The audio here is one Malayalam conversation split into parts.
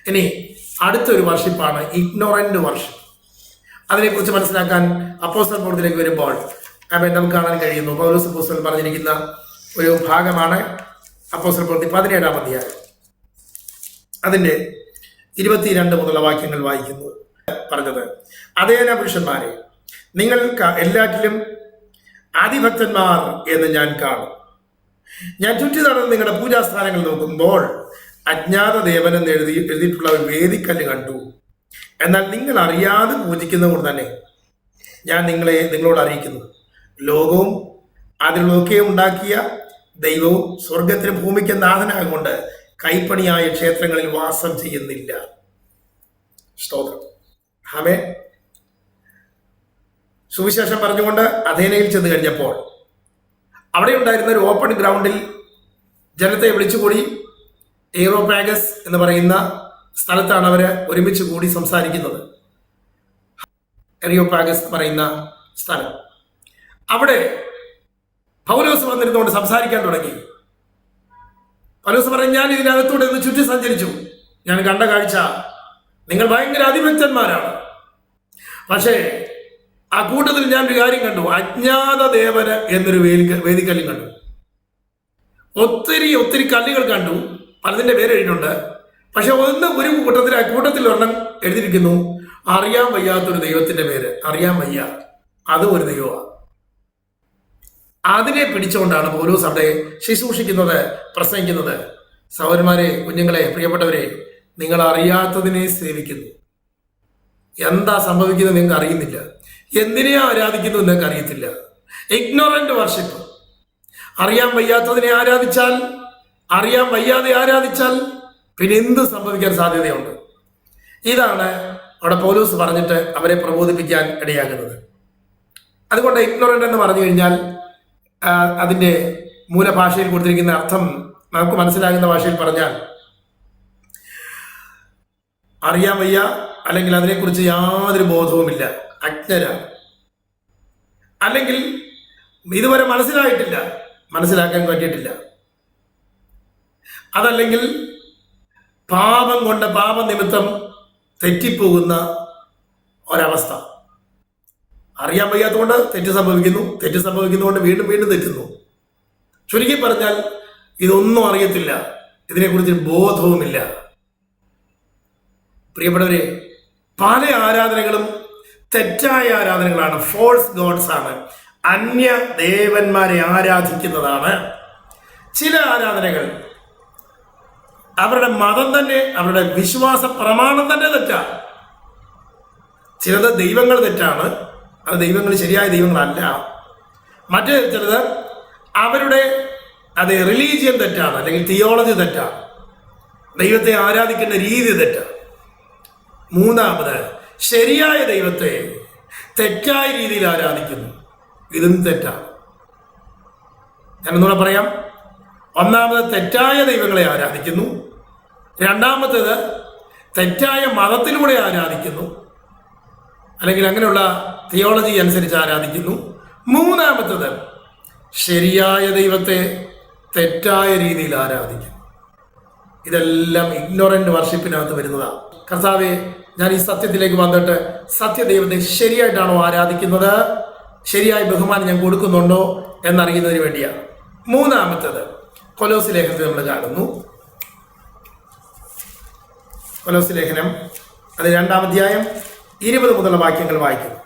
ഇനി അടുത്തൊരു വർഷിപ്പാണ് ഇഗ്നോറന്റ് വർഷിപ്പ്. അതിനെക്കുറിച്ച് മനസ്സിലാക്കാൻ അപ്പോസ്തല പ്രവൃത്തിയിലേക്ക് വരുമ്പോൾ നമുക്ക് കാണാൻ കഴിയുന്നു. പൗലോസ് അപ്പോസ്തലൻ പറഞ്ഞിരിക്കുന്ന ഒരു ഭാഗമാണ് അപ്പോസ്തല പ്രവൃത്തി 17-ാം അധ്യായം. അതിൻ്റെ 22 മുതലുള്ള വാക്യങ്ങൾ വായിക്കുന്നു. പറഞ്ഞത്, അതേന പുരുഷന്മാരെ, നിങ്ങൾ എല്ലാറ്റിലും ആദിഭക്തന്മാർ എന്ന് ഞാൻ കാണും. ഞാൻ ചുറ്റി നടന്ന് നിങ്ങളുടെ പൂജാസ്ഥാനങ്ങൾ നോക്കുമ്പോൾ അജ്ഞാത ദേവനെന്ന് എഴുതിയിട്ടുള്ള ഒരു വേദിക്കല്ല് കണ്ടു. എന്നാൽ നിങ്ങൾ അറിയാതെ പൂജിക്കുന്നത് കൊണ്ട് തന്നെ ഞാൻ നിങ്ങളോട് അറിയിക്കുന്നു, ലോകവും അതിലൊക്കെയും ഉണ്ടാക്കിയ ദൈവവും സ്വർഗത്തിനും ഭൂമിക്ക് നാഥനാകൊണ്ട് കൈപ്പണിയായ ക്ഷേത്രങ്ങളിൽ വാസം ചെയ്യുന്നില്ല. സ്തോത്രം. ആമേൻ. സുവിശേഷം പറഞ്ഞുകൊണ്ട് അഥേനയിൽ ചെന്ന് കഴിഞ്ഞപ്പോൾ അവിടെ ഉണ്ടായിരുന്ന ഒരു ഓപ്പൺ ഗ്രൗണ്ടിൽ ജനത്തെ വിളിച്ചുകൂടി എയ്റോപാഗസ് എന്ന് പറയുന്ന സ്ഥലത്താണ് അവർ ഒരുമിച്ച് കൂടി സംസാരിക്കുന്നത്. എറിയോപാഗസ് പറയുന്ന സ്ഥലം. അവിടെ പൗലോസ് വന്നിരുന്നുകൊണ്ട് സംസാരിക്കാൻ തുടങ്ങി. പൗലോസ് പറഞ്ഞു, ഞാൻ ഇതിനകത്തൂടെ ഒന്ന് ചുറ്റി സഞ്ചരിച്ചു. ഞാൻ കണ്ട കാഴ്ച, നിങ്ങൾ ഭയങ്കര അതിഭക്തന്മാരാണ്. പക്ഷേ ആ കൂട്ടത്തിൽ ഞാൻ ഒരു കാര്യം കണ്ടു. അജ്ഞാത ദേവന് എന്നൊരു വേദിക്കല്ലും കണ്ടു. ഒത്തിരി കല്ലുകൾ കണ്ടു. പലതിൻ്റെ പേര് എഴുതിയിട്ടുണ്ട്. പക്ഷെ ഒരു കൂട്ടത്തിൽ ഒരെണ്ണം എഴുതിയിരിക്കുന്നു, അറിയാൻ വയ്യാത്തൊരു ദൈവത്തിന്റെ പേര്. അറിയാൻ വയ്യ, അതും ഒരു ദൈവമാണ്. അതിനെ പിടിച്ചുകൊണ്ടാണ് പൗലോസ് അവിടെ ശുശ്രൂഷിക്കുന്നത്, പ്രസംഗിക്കുന്നത്. സഹോദരന്മാരെ, കുഞ്ഞുങ്ങളെ, പ്രിയപ്പെട്ടവരെ, നിങ്ങൾ അറിയാത്തതിനെ സേവിക്കുന്നു. എന്താ സംഭവിക്കുന്നത് നിങ്ങൾക്ക് അറിയുന്നില്ല. എന്തിനെയാ ആരാധിക്കുന്നത് നിങ്ങൾക്ക് അറിയത്തില്ല. Ignorant worship. അറിയാൻ വയ്യാത്തതിനെ ആരാധിച്ചാൽ, അറിയാൻ വയ്യാതെ ആരാധിച്ചാൽ പിന്നെ എന്ത് സംഭവിക്കാൻ സാധ്യതയുണ്ട്? ഇതാണ് അവിടെ പൗലോസ് പറഞ്ഞിട്ട് അവരെ പ്രബോധിപ്പിക്കാൻ ഇടയാകുന്നത്. അതുകൊണ്ട് ഇഗ്നോറന്റ് എന്ന് പറഞ്ഞു കഴിഞ്ഞാൽ അതിൻ്റെ മൂലഭാഷയിൽ കൊടുത്തിരിക്കുന്ന അർത്ഥം നമുക്ക് മനസ്സിലാകുന്ന ഭാഷയിൽ പറഞ്ഞാൽ, അറിയാൻ വയ്യ, അല്ലെങ്കിൽ അതിനെക്കുറിച്ച് യാതൊരു ബോധവുമില്ല, അജ്ഞരാണ്. അല്ലെങ്കിൽ ഇതുവരെ മനസ്സിലായിട്ടില്ല, മനസ്സിലാക്കാൻ പറ്റിയിട്ടില്ല. അതല്ലെങ്കിൽ പാപം കൊണ്ട്, പാപനിമിത്തം തെറ്റിപ്പോകുന്ന ഒരവസ്ഥ. അറിയാൻ വയ്യാത്തതുകൊണ്ട് തെറ്റ് സംഭവിക്കുന്നതുകൊണ്ട് വീണ്ടും തെറ്റുന്നു. ചുരുക്കി പറഞ്ഞാൽ ഇതൊന്നും അറിയത്തില്ല, ഇതിനെക്കുറിച്ച് ബോധവുമില്ല. പ്രിയപ്പെട്ടവരെ, പല ആരാധനകളും തെറ്റായ ആരാധനകളാണ്, ഫോൾസ് ഗോഡ്സ് ആണ്, അന്യ ദേവന്മാരെ ആരാധിക്കുന്നതാണ്. ചില ആരാധനകൾ അവരുടെ മതം തന്നെ, അവരുടെ വിശ്വാസ പ്രമാണം തന്നെ തെറ്റാണ്. ചിലത് ദൈവങ്ങൾ തെറ്റാണ്, അത് ദൈവങ്ങൾ ശരിയായ ദൈവങ്ങളല്ല. മറ്റേ ചിലത് അവരുടെ റിലീജിയൻ തെറ്റാണ്, അല്ലെങ്കിൽ തിയോളജി തെറ്റാണ്, ദൈവത്തെ ആരാധിക്കുന്ന രീതി തെറ്റാണ്. മൂന്നാമത്, ശരിയായ ദൈവത്തെ തെറ്റായ രീതിയിൽ ആരാധിക്കുന്നു, ഇതും തെറ്റാണ്. ഞാനൊന്നുകൂടെ പറയാം. ഒന്നാമത്, തെറ്റായ ദൈവങ്ങളെ ആരാധിക്കുന്നു. രണ്ടാമത്തേത്, തെറ്റായ മതത്തിലൂടെ ആരാധിക്കുന്നു, അല്ലെങ്കിൽ അങ്ങനെയുള്ള തിയോളജി അനുസരിച്ച് ആരാധിക്കുന്നു. മൂന്നാമത്തേത്, ശരിയായ ദൈവത്തെ തെറ്റായ രീതിയിൽ ആരാധിക്കുന്നു. ഇതെല്ലാം ഇഗ്നോറന്റ് വർഷിപ്പിനകത്ത് വരുന്നതാണ്. കർത്താവേ, ഞാൻ ഈ സത്യത്തിലേക്ക് വന്നിട്ട് സത്യദൈവത്തെ ശരിയായിട്ടാണോ ആരാധിക്കുന്നത്, ശരിയായ ബഹുമാനം ഞാൻ കൊടുക്കുന്നുണ്ടോ എന്നറിയുന്നതിന് വേണ്ടിയാണ്. മൂന്നാമത്തേത്, കൊലോസ് ലേഖനത്തിൽ നമ്മൾ കാണുന്നു. കൊലോസ് ലേഖനം അത് 2-ാം അധ്യായം 20 മുതലുള്ള വാക്യങ്ങൾ വായിക്കുന്നു.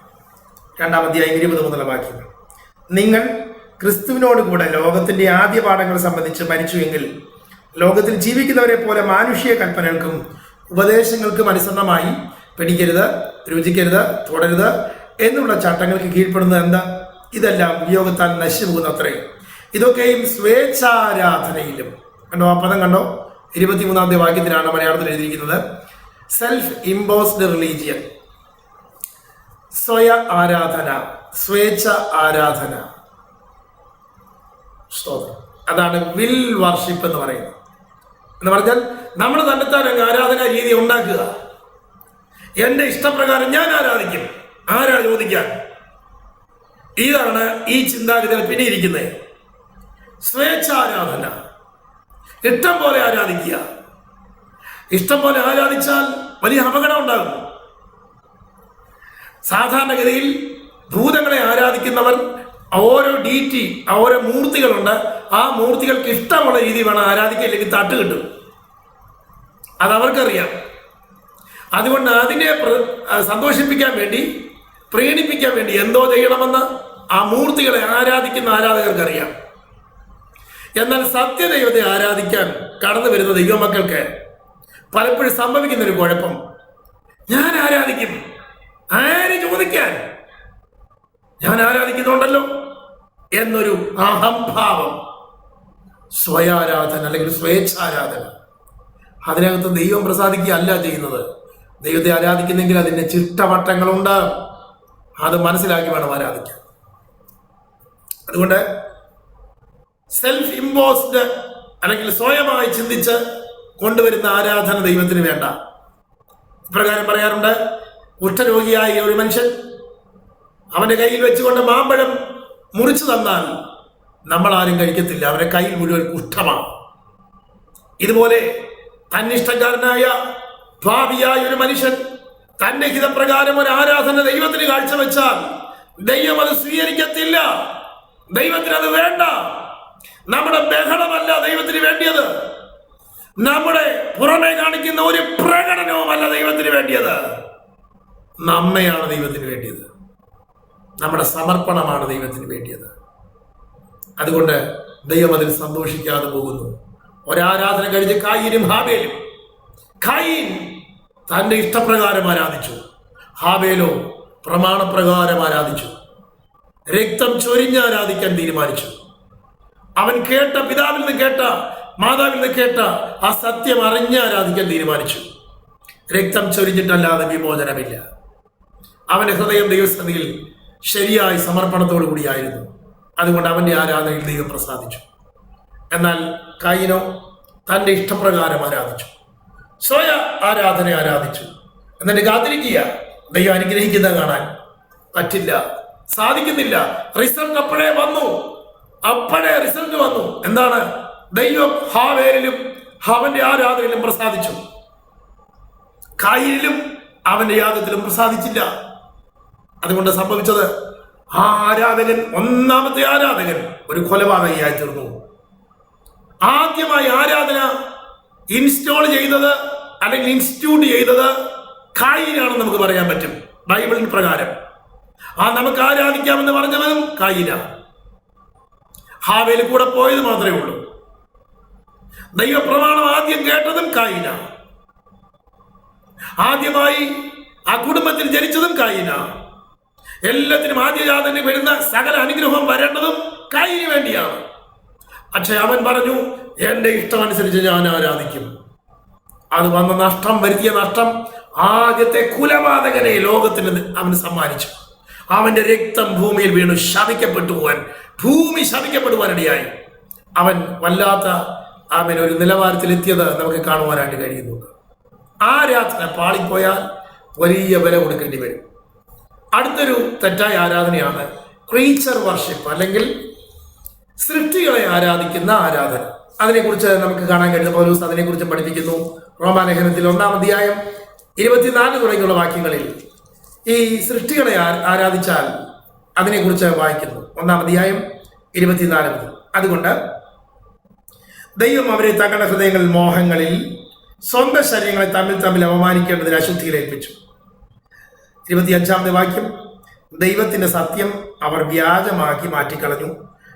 2-ാം അധ്യായം 20 മുതലുള്ള വാക്യങ്ങൾ. നിങ്ങൾ ക്രിസ്തുവിനോട് കൂടെ ലോകത്തിന്റെ ആദ്യ പാഠങ്ങൾ സംബന്ധിച്ച് മരിച്ചുവെങ്കിൽ ലോകത്തിൽ ജീവിക്കുന്നവരെ പോലെ മാനുഷിക കൽപ്പനകൾക്കും ഉപദേശങ്ങൾക്കും അനുസരണമായി പിടിക്കരുത്, രുചിക്കരുത്, തുടരുത് എന്നുള്ള ചട്ടങ്ങൾക്ക് കീഴ്പ്പെടുന്നത് എന്താ? ഇതെല്ലാം വിയോഗത്താൽ നശിച്ചു പോകുന്നത്രേ. ഇതൊക്കെയും സ്വേച്ഛാരാധനയിലും. കണ്ടോ ആ പദം കണ്ടോ? 23-ാമത്തെ വാക്യത്തിലാണ് മലയാളത്തിൽ എഴുതിയിരിക്കുന്നത്. സെൽഫ് ഇമ്പോസ്ഡ് റിലീജിയൻ, സ്വയ ആരാധന, സ്വേച്ഛ ആരാധന. സ്തോത്രം. അതാണ് വിൽ വർഷിപ്പ് എന്ന് പറയുന്നത്. എന്ന് പറഞ്ഞാൽ നമ്മൾ തന്നെത്താൻ അങ്ങ് ആരാധനാ രീതി ഉണ്ടാക്കുക. എന്റെ ഇഷ്ടപ്രകാരം ഞാൻ ആരാധിക്കും, ആരാ ചോദിക്കാൻ? ഇതാണ് ഈ ചിന്താഗതികൾ പിന്നെ ഇരിക്കുന്നത്. സ്വേച്ഛാരാധന, ഇഷ്ടം പോലെ ആരാധിക്കുക. ഇഷ്ടം പോലെ ആരാധിച്ചാൽ വലിയ അപകടം ഉണ്ടാകും. സാധാരണഗതിയിൽ ഭൂതങ്ങളെ ആരാധിക്കുന്നവർ ഓരോ ഡീറ്റി, ഓരോ മൂർത്തികളുണ്ട്. ആ മൂർത്തികൾക്ക് ഇഷ്ടമുള്ള രീതി വേണം ആരാധിക്കുക, ഇല്ലെങ്കിൽ തട്ട് കിട്ടും. അതവർക്കറിയാം. അതുകൊണ്ട് അതിനെ സന്തോഷിപ്പിക്കാൻ വേണ്ടി, പ്രീണിപ്പിക്കാൻ വേണ്ടി എന്തോ ചെയ്യണമെന്ന് ആ മൂർത്തികളെ ആരാധിക്കുന്ന ആരാധകർക്കറിയാം. എന്നാൽ സത്യദൈവത്തെ ആരാധിക്കാൻ കടന്നു വരുന്ന ദൈവമക്കൾക്ക് പലപ്പോഴും സംഭവിക്കുന്ന ഒരു കുഴപ്പം, ഞാൻ ആരാധിക്കും, ആര് ചോദിക്കാൻ, ഞാൻ ആരാധിക്കുന്നുണ്ടല്ലോ എന്നൊരു അഹംഭാവം, സ്വയാരാധന അല്ലെങ്കിൽ സ്വേച്ഛാരാധന. അതിനകത്ത് ദൈവം പ്രസാദിക്കുകയല്ല ചെയ്യുന്നത്. ദൈവത്തെ ആരാധിക്കുന്നെങ്കിൽ അതിൻ്റെ ചിട്ടവട്ടങ്ങളുണ്ട്, അത് മനസ്സിലാക്കി വേണം ആരാധിക്കാൻ. അതുകൊണ്ട് സെൽഫ് ഇമ്പോസ്ഡ് അല്ലെങ്കിൽ സ്വയമായി ചിന്തിച്ച് കൊണ്ടുവരുന്ന ആരാധന ദൈവത്തിന് വേണ്ട. ഇപ്രകാരം പറയാറുണ്ട്, കുഷ്ഠരോഗിയായ ഒരു മനുഷ്യൻ അവന്റെ കയ്യിൽ വെച്ചുകൊണ്ട് മാമ്പഴം മുറിച്ചു തന്നാൽ നമ്മൾ ആരും കഴിക്കത്തില്ല, അവന്റെ കയ്യിൽ മുഴുവൻ കുഷ്ഠമാണ്. ഇതുപോലെ തന്നിഷ്ടക്കാരനായ ഭാവിയായ ഒരു മനുഷ്യൻ തന്റെ ഹിതപ്രകാരം ഒരു ആരാധന ദൈവത്തിന് കാഴ്ചവെച്ചാൽ ദൈവം അത് സ്വീകരിക്കത്തില്ല. ദൈവത്തിന് അത് വേണ്ട. നമ്മുടെ ബഹളമല്ല ദൈവത്തിന് വേണ്ടിയത്, നമ്മുടെ പുറമെ കാണിക്കുന്ന ഒരു പ്രകടനവുമല്ല ദൈവത്തിന് വേണ്ടിയത്. നമ്മയാണ് ദൈവത്തിന് വേണ്ടിയത്, നമ്മുടെ സമർപ്പണമാണ് ദൈവത്തിന് വേണ്ടിയത്. അതുകൊണ്ട് ദൈവം അതിൽ സന്തോഷിക്കാതെ പോകുന്നു. ഒരാരാധന കഴിഞ്ഞ് കായീനും ഹാബേലും, കായീൻ തന്റെ ഇഷ്ടപ്രകാരം ആരാധിച്ചു, ഹാബേലോ പ്രമാണപ്രകാരം ആരാധിച്ചു. രക്തം ചൊരിഞ്ഞ് ആരാധിക്കാൻ തീരുമാനിച്ചു. അവൻ കേട്ട, പിതാവിൽ നിന്ന് കേട്ട, മാതാവിൽ നിന്ന് കേട്ട ആ സത്യം അറിഞ്ഞ് ആരാധിക്കാൻ തീരുമാനിച്ചു. രക്തം ചൊരിഞ്ഞിട്ടല്ലാതെ വിമോചനമില്ല. അവന്റെ ഹൃദയം ദൈവസന്നിധിയിൽ ശരിയായ സമർപ്പണത്തോടു കൂടിയായിരുന്നു. അതുകൊണ്ട് അവന്റെ ആരാധനയിൽ ദൈവം പ്രസാദിച്ചു. എന്നാൽ കായീനോ തന്റെ ഇഷ്ടപ്രകാരം ആരാധിച്ചു, സ്വയ ആരാധന ആരാധിച്ചു. എന്നിട്ട് കാത്തിരിക്കുക, ദൈവം അനുഗ്രഹിക്കുന്നത് കാണാൻ പറ്റില്ല, സാധിക്കുന്നില്ല. റിസൾട്ട് അപ്പോഴേ വന്നു. എന്താണ്? ദൈവം ഹാവേലിലും അവന്റെ ആരാധനയിലും പ്രസാദിച്ചു, കായീനിലും അവന്റെ യാഗത്തിലും പ്രസാദിച്ചില്ല. അതുകൊണ്ട് സംഭവിച്ചത്, ആ ആരാധകൻ, ഒന്നാമത്തെ ആരാധകൻ ഒരു കൊലപാതകയായി തീർന്നു. ആദ്യമായി ആരാധന ഇൻസ്റ്റാൾ ചെയ്തത് അല്ലെങ്കിൽ ഇൻസ്റ്റിറ്റ്യൂട്ട് ചെയ്തത് കായീനാണെന്ന് നമുക്ക് പറയാൻ പറ്റും ബൈബിളിന് പ്രകാരം. നമുക്ക് ആരാധിക്കാമെന്ന് പറഞ്ഞവനും കായീന. ഹാവേൽ കൂടെ പോയത് മാത്രമേ ഉള്ളൂ. ദൈവപ്രമാണം ആദ്യം കേട്ടതും കായീന. ആദ്യമായി ആ കുടുംബത്തിൽ ജനിച്ചതും കായീന. എല്ലാത്തിനും ആദ്യജാതന് വരുന്ന സകല അനുഗ്രഹം വരേണ്ടതും കായീന് വേണ്ടിയാണ്. പക്ഷെ അവൻ പറഞ്ഞു, എന്റെ ഇഷ്ടമനുസരിച്ച് ഞാൻ ആരാധിക്കും. അത് വന്ന നഷ്ടം, വരുത്തിയ നഷ്ടം, ആദ്യത്തെ കുലപാതകനെ ലോകത്തിന് അവന് സമ്മാനിച്ചു. അവന്റെ രക്തം ഭൂമിയിൽ വീണു ഭൂമി ശപിക്കപ്പെടുവാനിടയായി. അവൻ വല്ലാത്ത ഒരു നിലവാരത്തിലെത്തിയത് നമുക്ക് കാണുവാനായിട്ട് കഴിയുന്നുണ്ട്. ആരാധന പാളിപ്പോയാൽ വലിയ വില കൊടുക്കേണ്ടി വരും. അടുത്തൊരു തെറ്റായ ആരാധനയാണ് ക്രീച്ചർ വർഷിപ്പ്, അല്ലെങ്കിൽ സൃഷ്ടികളെ ആരാധിക്കുന്ന ആരാധന. അതിനെക്കുറിച്ച് നമുക്ക് കാണാൻ കഴിയുന്ന പൗലോസ് അതിനെക്കുറിച്ച് പഠിപ്പിക്കുന്നു. റോമാലേഖനത്തിൽ 1-ാം അധ്യായം 24 തുടങ്ങിയുള്ള വാക്യങ്ങളിൽ ഈ സൃഷ്ടികളെ ആരാധിച്ചാൽ അതിനെക്കുറിച്ച് വായിക്കുന്നു. 1-ാം അധ്യായം 24 മുതൽ. അതുകൊണ്ട് ദൈവം അവരെ തങ്ങളുടെ ഹൃദയങ്ങളിൽ മോഹങ്ങളിൽ സ്വന്തം ശരീരങ്ങളെ തമ്മിൽ അവമാനിക്കേണ്ടതിന് അശുദ്ധിയിൽ ഏൽപ്പിച്ചു. 25-ാമത്തെ വാക്യം, ദൈവത്തിന്റെ സത്യം അവർ വ്യാജമാക്കി മാറ്റിക്കളഞ്ഞു,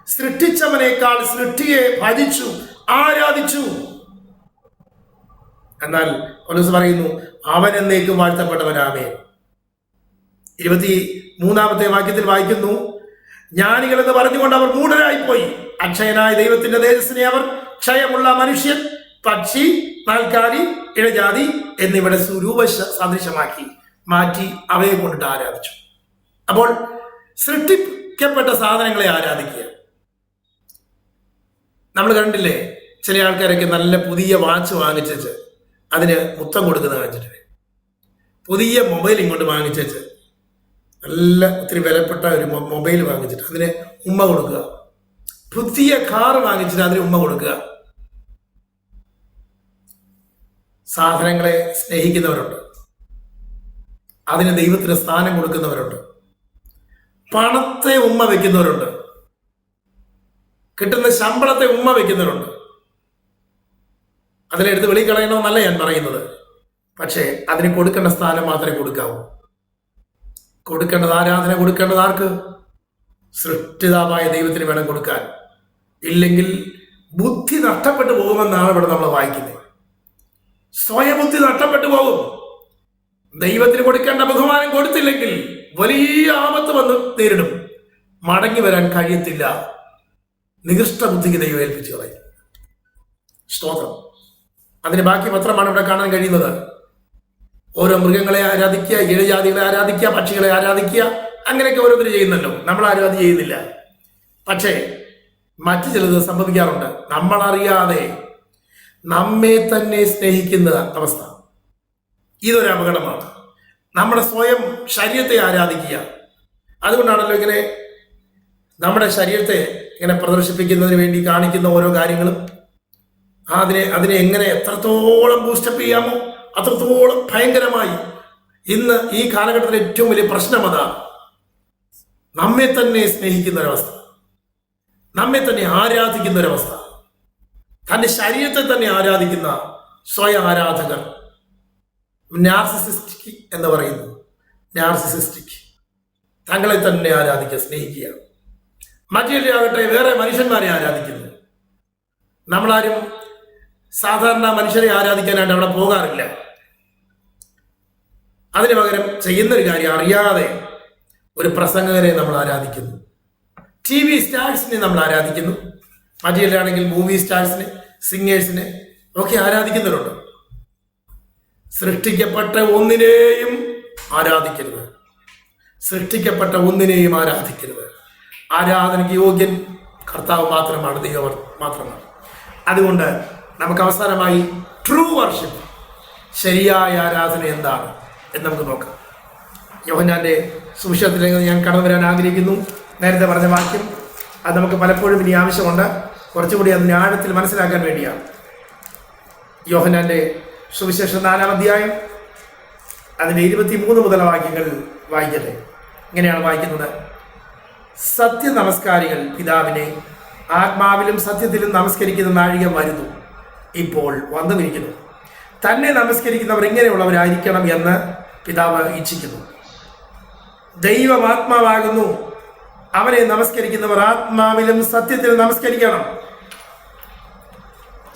സൃഷ്ടിച്ചവനേക്കാൾ സൃഷ്ടിയെ ഭജിച്ചു, ആരാധിച്ചു. എന്നാൽ പൗലോസ് പറയുന്നു, അവൻ എന്നേക്കും വാഴ്ത്തപ്പെട്ടവനാമേൻ. 23-ാമത്തെ വാക്യത്തിൽ വായിക്കുന്നു, ജ്ഞാനികൾ എന്ന് പറഞ്ഞുകൊണ്ട് അവർ മൂഢരായിപ്പോയി. അക്ഷയനായ ദൈവത്തിന്റെ തേജസ്സിനെ അവർ ക്ഷയമുള്ള മനുഷ്യൻ, പക്ഷി, നാൽക്കാലി, ഇഴജാതി എന്നിവയുടെ സ്വരൂപ സദൃശമാക്കി മാറ്റി അവയെ കൊണ്ടിട്ട് ആരാധിച്ചു. അപ്പോൾ സൃഷ്ടിക്കപ്പെട്ട സാധനങ്ങളെ ആരാധിക്കുക. നമ്മൾ കണ്ടില്ലേ, ചില ആൾക്കാരൊക്കെ നല്ല പുതിയ വാച്ച് വാങ്ങിച്ചു അതിന് മുത്തം കൊടുക്കുന്ന കാണിച്ചിട്ട്, പുതിയ മൊബൈൽ ഇങ്ങോട്ട് വാങ്ങിച്ചു നല്ല ഒത്തിരി വിലപ്പെട്ട ഒരു മൊബൈൽ വാങ്ങിച്ചിട്ട് അതിന് ഉമ്മ കൊടുക്കുക, പുതിയ കാർ വാങ്ങിച്ചിട്ട് അതിന് ഉമ്മ കൊടുക്കുക. സാധനങ്ങളെ സ്നേഹിക്കുന്നവരുണ്ട്, അതിന് ദൈവത്തിന് സ്ഥാനം കൊടുക്കുന്നവരുണ്ട്, പണത്തെ ഉമ്മ വയ്ക്കുന്നവരുണ്ട്, കിട്ടുന്ന ശമ്പളത്തെ ഉമ്മ വയ്ക്കുന്നവരുണ്ട്. അതിലെടുത്ത് വെളിക്കളയണമെന്നല്ല ഞാൻ പറയുന്നത്. പക്ഷേ അതിന് കൊടുക്കേണ്ട സ്ഥാനം മാത്രമേ കൊടുക്കാവൂ. കൊടുക്കേണ്ടത് ആരാധന കൊടുക്കേണ്ടത് ആർക്ക്? സൃഷ്ടിതാവായ ദൈവത്തിന് വേണം കൊടുക്കാൻ. ഇല്ലെങ്കിൽ ബുദ്ധി നഷ്ടപ്പെട്ടു പോകുമെന്നാണ് ഇവിടെ നമ്മൾ വായിക്കുന്നത്. സ്വയബുദ്ധി നഷ്ടപ്പെട്ടു പോകും. ദൈവത്തിന് കൊടുക്കേണ്ട ബഹുമാനം കൊടുത്തില്ലെങ്കിൽ വലിയ ആപത്ത് വന്ന് നേരിടും. മടങ്ങി വരാൻ കഴിയത്തില്ല. നികൃഷ്ട ബുദ്ധിക്ക് ദൈവം ഏൽപ്പിച്ചു കളയും. സ്തോത്രം. അതിന് ബാക്കി പത്രമാണ് ഇവിടെ കാണാൻ കഴിയുന്നത്. ഓരോ മൃഗങ്ങളെ ആരാധിക്കുക, ഇഴജാതികളെ ആരാധിക്കുക, പക്ഷികളെ ആരാധിക്കുക, അങ്ങനെയൊക്കെ ഓരോരുത്തർ ചെയ്യുന്നല്ലോ. നമ്മൾ ആരും അത് ചെയ്യുന്നില്ല. പക്ഷേ മറ്റു ചിലത് സംഭവിക്കാറുണ്ട്. നമ്മളറിയാതെ നമ്മെ തന്നെ സ്നേഹിക്കുന്ന അവസ്ഥ. ഇതൊരു അപകടമാണ്. നമ്മുടെ സ്വയം ശരീരത്തെ ആരാധിക്കുക. അതുകൊണ്ടാണല്ലോ ഇങ്ങനെ നമ്മുടെ ശരീരത്തെ ഇങ്ങനെ പ്രദർശിപ്പിക്കുന്നതിന് വേണ്ടി കാണിക്കുന്ന ഓരോ കാര്യങ്ങളും. അതിനെ എങ്ങനെ എത്രത്തോളം ബൂസ്റ്റപ്പ് ചെയ്യാമോ അത്രത്തോളം ഭയങ്കരമായി. ഇന്ന് ഈ കാലഘട്ടത്തിലെ ഏറ്റവും വലിയ പ്രശ്നം അതാണ്. നമ്മെ തന്നെ സ്നേഹിക്കുന്ന ഒരവസ്ഥ, നമ്മെ തന്നെ ആരാധിക്കുന്ന ഒരവസ്ഥ, തൻ്റെ ശരീരത്തെ തന്നെ ആരാധിക്കുന്ന സ്വയം ആരാധകർ. നാർസിസിസ്റ്റിക് എന്ന് പറയുന്നു. നാർസിസിസ്റ്റിക്, തങ്ങളെ തന്നെ ആരാധിക്കുക, സ്നേഹിക്കുക. മറ്റേ വേറെ മനുഷ്യന്മാരെ ആരാധിക്കുന്നു. നമ്മളാരും സാധാരണ മനുഷ്യരെ ആരാധിക്കാനായിട്ട് അവിടെ പോകാറില്ല. അതിന് പകരം ചെയ്യുന്നൊരു കാര്യം, അറിയാതെ ഒരു പ്രസംഗകരെ നമ്മൾ ആരാധിക്കുന്നു, TV സ്റ്റാർസിനെ നമ്മൾ ആരാധിക്കുന്നു, മറ്റേലാണെങ്കിൽ മൂവി സ്റ്റാർസിനെ, സിംഗേഴ്സിനെ ഒക്കെ ആരാധിക്കുന്നവരുണ്ട്. സൃഷ്ടിക്കപ്പെട്ട ഒന്നിനെയും ആരാധിക്കരുത്. സൃഷ്ടിക്കപ്പെട്ട ഒന്നിനെയും ആരാധിക്കരുത്. ആരാധനയ്ക്ക് യോഗ്യൻ കർത്താവ് മാത്രമാണ്, ദൈവം മാത്രമാണ്. അതുകൊണ്ട് നമുക്ക് അവസാനമായി ട്രൂ വർഷിപ്പ്, ശരിയായ ആരാധന എന്താണ് എന്ന് നമുക്ക് നോക്കാം. യോഹന്നാന്റെ സുവിശേഷത്തിലേക്ക് ഞാൻ കടന്നു വരാൻ ആഗ്രഹിക്കുന്നു. നേരത്തെ പറഞ്ഞ വാക്യം അത് നമുക്ക് പലപ്പോഴും ഇനി ആവശ്യമുണ്ട്. കുറച്ചുകൂടി അതിന് ആഴത്തിൽ മനസ്സിലാക്കാൻ വേണ്ടിയാണ്. യോഹന്നാന്റെ സുവിശേഷം 4-ാം അധ്യായം അതിൻ്റെ 23 മുതൽ വാക്യങ്ങൾ വായിക്കട്ടെ. ഇങ്ങനെയാണ് വായിക്കുന്നത്: സത്യ നമസ്കാരികൾ പിതാവിനെ ആത്മാവിലും സത്യത്തിലും നമസ്കരിക്കുന്ന നാഴിക വരുന്നു, ഇപ്പോൾ വന്നുമിരിക്കുന്നു. തന്നെ നമസ്കരിക്കുന്നവർ ഇങ്ങനെയുള്ളവരായിരിക്കണം എന്ന് പിതാവ് ഇച്ഛിക്കുന്നു. ദൈവം ആത്മാവാകുന്നു. അവനെ നമസ്കരിക്കുന്നവർ ആത്മാവിലും സത്യത്തിലും നമസ്കരിക്കണം.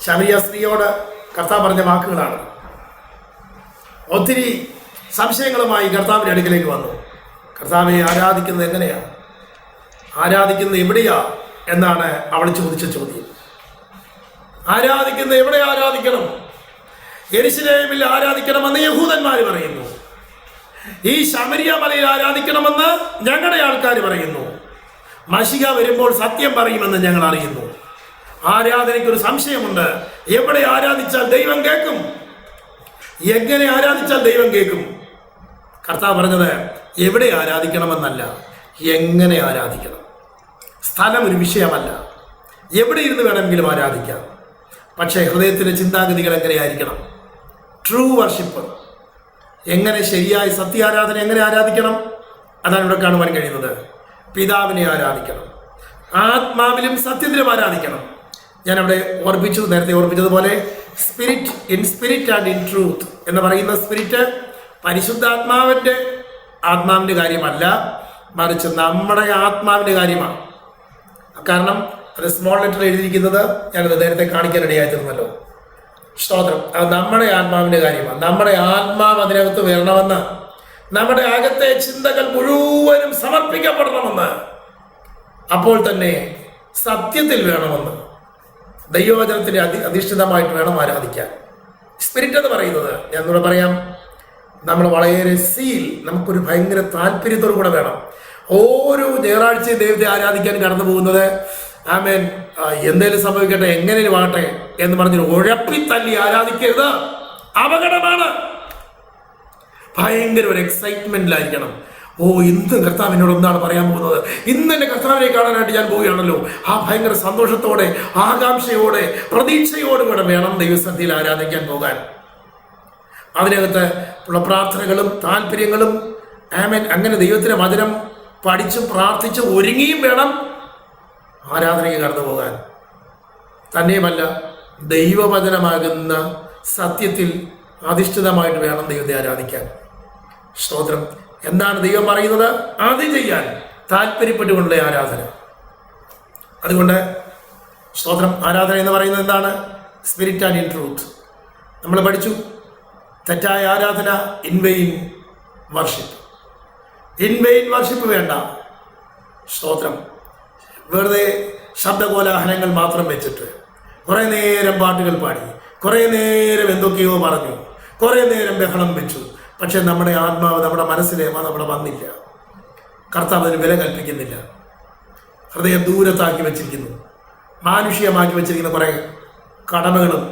ശമരിയ സ്ത്രീയോട് കർത്താവ് പറഞ്ഞ വാക്കുകളാണ്. ഒത്തിരി സംശയങ്ങളുമായി കർത്താവിൻ്റെ അടുക്കലേക്ക് വന്നു. കർത്താവിനെ ആരാധിക്കുന്നത് എങ്ങനെയാണ്, ആരാധിക്കുന്നത് എവിടെയാ എന്നാണ് അവൾ ചോദിച്ച ചോദ്യം. ആരാധിക്കുന്നത് എവിടെ ആരാധിക്കണം? യെരുശലേമിൽ ആരാധിക്കണമെന്ന് യഹൂദന്മാർ പറയുന്നു. ഈ ശമരിയ മലയിൽ ആരാധിക്കണമെന്ന് ഞങ്ങളുടെ ആൾക്കാർ പറയുന്നു. മശിഹ വരുമ്പോൾ സത്യം പറയുമെന്ന് ഞങ്ങൾ അറിയുന്നു. ആരാധനയ്ക്കൊരു സംശയമുണ്ട്. എവിടെ ആരാധിച്ചാൽ ദൈവം കേൾക്കും? എങ്ങനെ ആരാധിച്ചാൽ ദൈവം കേൾക്കും? കർത്താവ് പറഞ്ഞത് എവിടെ ആരാധിക്കണമെന്നല്ല, എങ്ങനെ ആരാധിക്കണം. സ്ഥലം ഒരു വിഷയമല്ല. എവിടെ ഇരുന്ന് വേണമെങ്കിലും ആരാധിക്കാം. പക്ഷേ ഹൃദയത്തിലെ ചിന്താഗതികൾ എങ്ങനെയായിരിക്കണം? ട്രൂ വർഷിപ്പ്, എങ്ങനെ ശരിയായ സത്യാരാധന എങ്ങനെ ആരാധിക്കണം? അതാണ് ഇവിടെ കാണുവാൻ കഴിയുന്നത്. പിതാവിനെ ആരാധിക്കണം, ആത്മാവിലും സത്യത്തിലും ആരാധിക്കണം. ഞാൻ അവിടെ നേരത്തെ ഓർപ്പിച്ചതുപോലെ spirit, in spirit and in truth എന്ന് പറയുന്ന സ്പിരിറ്റ് ആത്മാവിൻ്റെ കാര്യമല്ല, മറിച്ച് നമ്മുടെ ആത്മാവിൻ്റെ കാര്യമാണ്. കാരണം അത് സ്മോൾ ലെറ്റർ എഴുതിയിരിക്കുന്നത് ഞാനത് നേരത്തെ കാണിക്കാൻ ഇടയായിത്തീർന്നല്ലോ. സ്തോത്രം. അത് നമ്മുടെ ആത്മാവിൻ്റെ കാര്യമാണ്. നമ്മുടെ ആത്മാവ് അതിനകത്ത് വരണമെന്ന്, നമ്മുടെ അകത്തെ ചിന്തകൾ മുഴുവനും സമർപ്പിക്കപ്പെടണമെന്ന്, അപ്പോൾ തന്നെ സത്യത്തിൽ വേണമെന്ന്, ദൈവവചനത്തിന് അധിഷ്ഠിതമായിട്ട് വേണം ആരാധിക്കാൻ. സ്പിരിറ്റ് എന്ന് പറയുന്നത് ഞാൻ ഇവിടെ പറയാം, നമ്മൾ വളരെ നമുക്കൊരു ഭയങ്കര താല്പര്യത്തോടു കൂടെ വേണം. ഓരോ ഞായറാഴ്ചയും ദൈവത്തെ ആരാധിക്കാൻ കടന്നു പോകുന്നത് ആമേൻ എന്തേലും സംഭവിക്കട്ടെ, എങ്ങനെയും ആകട്ടെ എന്ന് പറഞ്ഞ് ഉഴപ്പിത്തല്ലി ആരാധിക്കരുത്. അപകടമാണ്. ഭയങ്കര ഒരു എക്സൈറ്റ്മെന്റിലായിരിക്കണം. ഇന്ന് കർത്താവ് എന്നോട് എന്താണ് പറയാൻ പോകുന്നത്, ഇന്ന് എന്റെ കർത്താവിനെ കാണാനായിട്ട് ഞാൻ പോവുകയാണല്ലോ. ആ ഭയങ്കര സന്തോഷത്തോടെ, ആകാംക്ഷയോടെ, പ്രതീക്ഷയോടുകൂടെ വേണം ദൈവസന്നിധിയിൽ ആരാധിക്കാൻ പോകാൻ. അതിനകത്ത് ഉള്ള പ്രാർത്ഥനകളും താല്പര്യങ്ങളും ആമേൻ. അങ്ങനെ ദൈവത്തിൻ്റെ വചനം പഠിച്ചും പ്രാർത്ഥിച്ചും ഒരുങ്ങിയും വേണം ആരാധനയ്ക്ക് കടന്നു പോകാൻ. തന്നെയുമല്ല, ദൈവവചനമാകുന്ന സത്യത്തിൽ അധിഷ്ഠിതമായിട്ട് വേണം ദൈവത്തെ ആരാധിക്കാൻ. സ്തോത്രം. എന്താണ് ദൈവം പറയുന്നത് അത് ചെയ്യാൻ താല്പര്യപ്പെട്ടുകൊണ്ടുള്ള ആരാധന. അതുകൊണ്ട് സ്തോത്രം, ആരാധന എന്ന് പറയുന്നത് എന്താണ്? Spirit and in truth. നമ്മൾ പഠിച്ചു, തെറ്റായ ആരാധന in vein worship. In vein worship വേണ്ട. സ്തോത്രം. വെറുതെ ശബ്ദകോലാഹലങ്ങൾ മാത്രം വെച്ചിട്ട് കുറേ നേരം പാട്ടുകൾ പാടി, കുറേ നേരം എന്തൊക്കെയോ പറഞ്ഞു, കുറേ നേരം ബഹളം വെച്ചു, പക്ഷെ നമ്മുടെ ആത്മാവ്, നമ്മുടെ മനസ്സിലേമ നമ്മുടെ വന്നില്ല. കർത്താവ് അതിന് വില കൽപ്പിക്കുന്നില്ല. ഹൃദയം ദൂരത്താക്കി വെച്ചിരിക്കുന്നു, മാനുഷികമാക്കി വെച്ചിരിക്കുന്ന കുറേ കടമകളും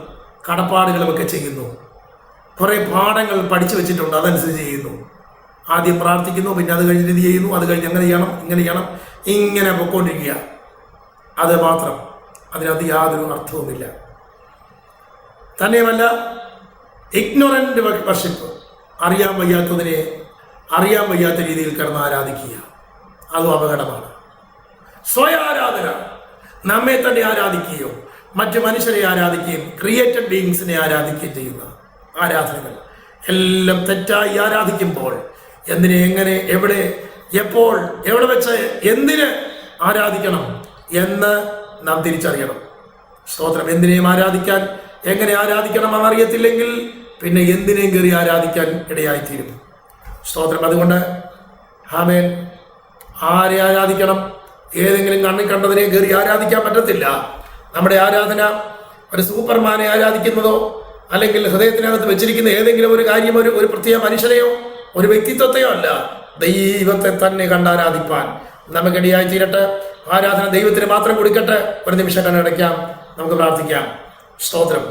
കടപ്പാടുകളും ഒക്കെ ചെയ്യുന്നു. കുറേ പാഠങ്ങൾ പഠിച്ചു വെച്ചിട്ടുണ്ട്, അതനുസരിച്ച് ചെയ്യുന്നു. ആദ്യം പ്രാർത്ഥിക്കുന്നു, പിന്നെ അത് കഴിഞ്ഞ് ഇത് ചെയ്യുന്നു, അത് കഴിഞ്ഞ് അങ്ങനെ ചെയ്യണം, ഇങ്ങനെ ചെയ്യണം, ഇങ്ങനെ പൊയ്ക്കൊണ്ടിരിക്കുക. അത് മാത്രം. അതിനകത്ത് യാതൊരു അർത്ഥവുമില്ല. തന്നെയുമല്ല, ഇഗ്നോറൻ്റ് വർഷിപ്പ്. അറിയാൻ വയ്യാത്തതിനെ അറിയാൻ വയ്യാത്ത രീതിയിൽ കിടന്ന് ആരാധിക്കുക, അതും അപകടമാണ്. സ്വയാരാധന, നമ്മെ തന്നെ ആരാധിക്കുകയോ മറ്റ് മനുഷ്യരെ ആരാധിക്കുകയും ക്രിയേറ്റഡ് ബീയിങ്സിനെ ആരാധിക്കുകയും ചെയ്യുന്ന ആരാധനകൾ എല്ലാം തെറ്റായി ആരാധിക്കുമ്പോൾ എന്തിനെ, എങ്ങനെ, എവിടെ, എപ്പോൾ, എവിടെ വെച്ച്, എന്തിന് ആരാധിക്കണം എന്ന് നാം തിരിച്ചറിയണം. സ്തോത്രം. എന്തിനേയും ആരാധിക്കാൻ, എങ്ങനെ ആരാധിക്കണം എന്നറിയത്തില്ലെങ്കിൽ പിന്നെ എന്തിനേയും കയറി ആരാധിക്കാൻ ഇടയായിത്തീരും. സ്തോത്രം. അതുകൊണ്ട് ആമേൻ, ആരെ ആരാധിക്കണം? ഏതെങ്കിലും കണ്ണിൽ കണ്ടതിനെ കയറി ആരാധിക്കാൻ പറ്റത്തില്ല. നമ്മുടെ ആരാധന ഒരു സൂപ്പർമാനെ ആരാധിക്കുന്നതോ അല്ലെങ്കിൽ ഹൃദയത്തിനകത്ത് വെച്ചിരിക്കുന്ന ഏതെങ്കിലും ഒരു കാര്യം, ഒരു പ്രത്യേക മനുഷ്യനെയോ ഒരു വ്യക്തിത്വത്തെയോ അല്ല, ദൈവത്തെ തന്നെ കണ്ടാരാധിപ്പാൻ നമുക്കിടയായി തീരട്ടെ. ആരാധന ദൈവത്തിന് മാത്രം കൊടുക്കട്ടെ. ഒരു നിമിഷം കണ്ണടയ്ക്കാം, നമുക്ക് പ്രാർത്ഥിക്കാം. സ്തോത്രം.